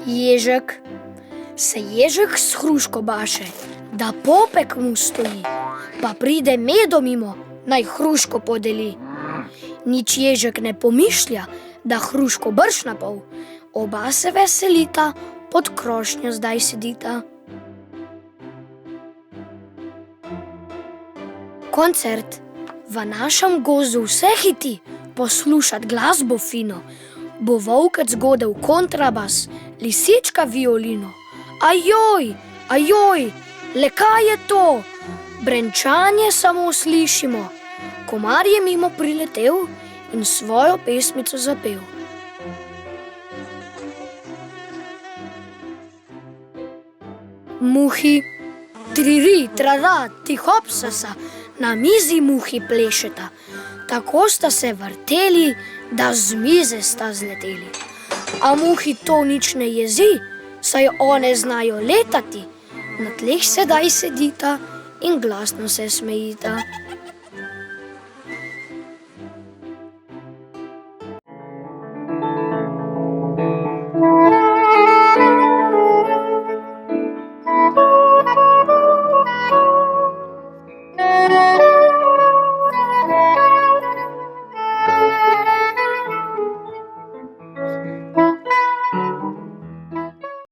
Ježek. Se ježek s hruško baše, da popek mu stoji, pa pride medo mimo, naj hruško podeli. Nič ježek ne pomišlja, da hruško brž na pol. Oba se veselita, pod krošnjo zdaj sedita. Koncert. V našem gozdu vse hiti, poslušat glasbo fino. Bo volkec godel kontrabas, lisička violino. Ajoj, ajoj, le kaj je to? Brenčanje samo slišimo. Komar je mimo priletel in svojo pesmico zapel. Muhi, triri, trara, tihopsasa, na mizi muhi plešeta. Tako sta se vrteli, da z mize sta zleteli. A muhi to nič ne jezi, saj one znajo letati. Na tleh sedaj sedita in glasno se smejita.